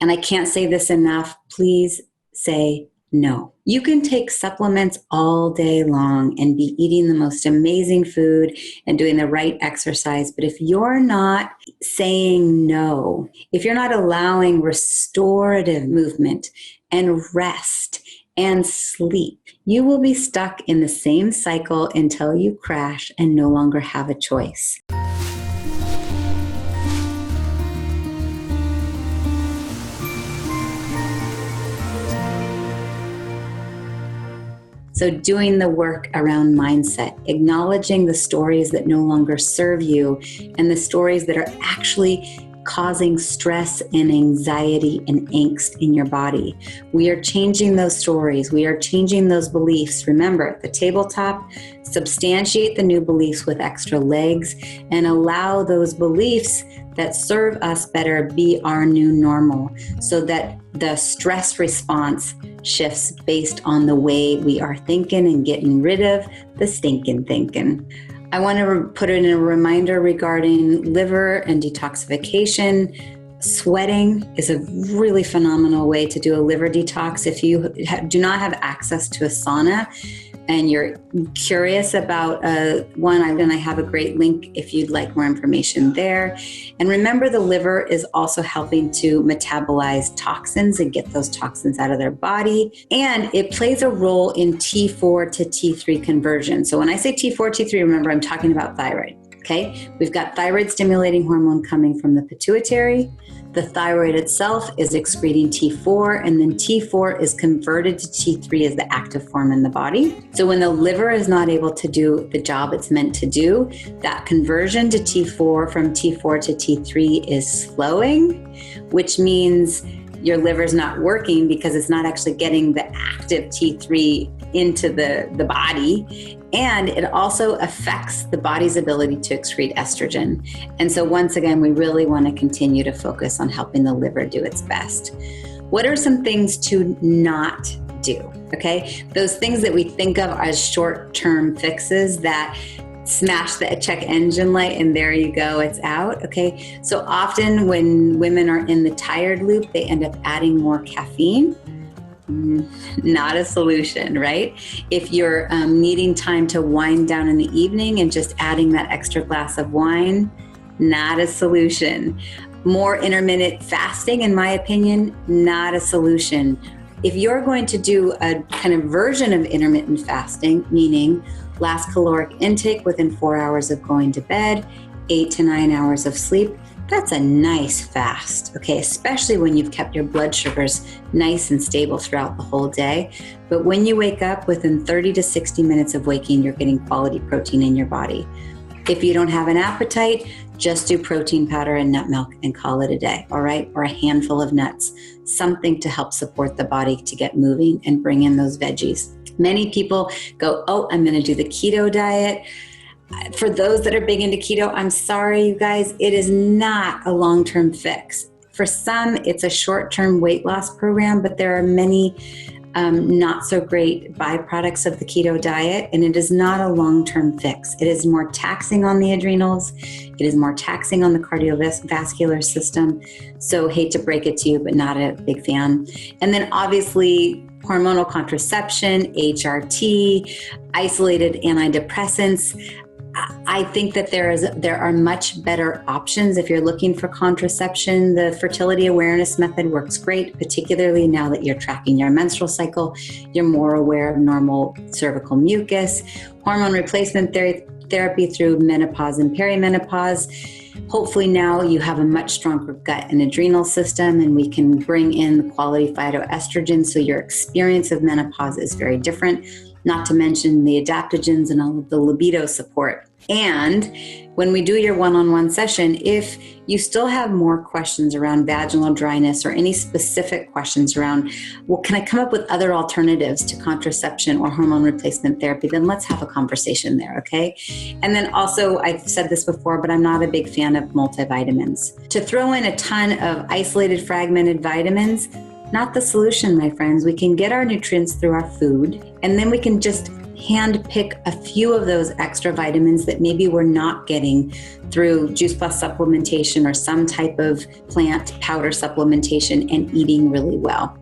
And I can't say this enough, please say no. You can take supplements all day long and be eating the most amazing food and doing the right exercise. But if you're not saying no, if you're not allowing restorative movement and rest and sleep, you will be stuck in the same cycle until you crash and no longer have a choice. So doing the work around mindset, acknowledging the stories that no longer serve you and the stories that are actually causing stress and anxiety and angst in your body. We are changing those stories. We are changing those beliefs. Remember, at the tabletop, substantiate the new beliefs with extra legs and allow those beliefs that serve us better be our new normal so that the stress response shifts based on the way we are thinking and getting rid of the stinking thinking. I want to put in a reminder regarding liver and detoxification. Sweating is a really phenomenal way to do a liver detox. If you do not have access to a sauna and you're curious about one, I have a great link if you'd like more information there. And remember, the liver is also helping to metabolize toxins and get those toxins out of their body. And it plays a role in T4 to T3 conversion. So when I say T4, T3, remember, I'm talking about thyroid. Okay, we've got thyroid stimulating hormone coming from the pituitary. The thyroid itself is excreting T4, and then T4 is converted to T3 as the active form in the body. So when the liver is not able to do the job it's meant to do, that conversion to T4 from T4 to T3 is slowing, which means your liver's not working because it's not actually getting the active T3 into the body. And it also affects the body's ability to excrete estrogen. And so once again, we really want to continue to focus on helping the liver do its best. What are some things to not do? Okay, those things that we think of as short-term fixes that smash the check engine light and there you go, it's out. Okay, so often when women are in the tired loop, they end up adding more caffeine. Not a solution, right? If you're needing time to wind down in the evening and just adding that extra glass of wine, not a solution. More intermittent fasting, in my opinion, not a solution. If you're going to do a kind of version of intermittent fasting, meaning last caloric intake within 4 hours of going to bed, 8 to 9 hours of sleep, that's a nice fast, okay? Especially when you've kept your blood sugars nice and stable throughout the whole day. But when you wake up, within 30 to 60 minutes of waking, you're getting quality protein in your body. If you don't have an appetite, just do protein powder and nut milk and call it a day, all right? Or a handful of nuts, something to help support the body to get moving and bring in those veggies. Many people go, oh, I'm gonna do the keto diet. For those that are big into keto, I'm sorry, you guys, it is not a long-term fix. For some, it's a short-term weight loss program, but there are many not so great byproducts of the keto diet, and it is not a long-term fix. It is more taxing on the adrenals. It is more taxing on the cardiovascular system. So hate to break it to you, but not a big fan. And then obviously, hormonal contraception, HRT, isolated antidepressants. I think that there are much better options if you're looking for contraception. The fertility awareness method works great, particularly now that you're tracking your menstrual cycle. You're more aware of normal cervical mucus. Hormone replacement therapy through menopause and perimenopause. Hopefully now you have a much stronger gut and adrenal system, and we can bring in the quality phytoestrogen so your experience of menopause is very different. Not to mention the adaptogens and all of the libido support. And when we do your one-on-one session, if you still have more questions around vaginal dryness or any specific questions around, well, can I come up with other alternatives to contraception or hormone replacement therapy, then let's have a conversation there, okay? And then also, I've said this before, but I'm not a big fan of multivitamins. To throw in a ton of isolated fragmented vitamins, not the solution, my friends. We can get our nutrients through our food, and then we can just hand pick a few of those extra vitamins that maybe we're not getting through Juice Plus supplementation or some type of plant powder supplementation and eating really well.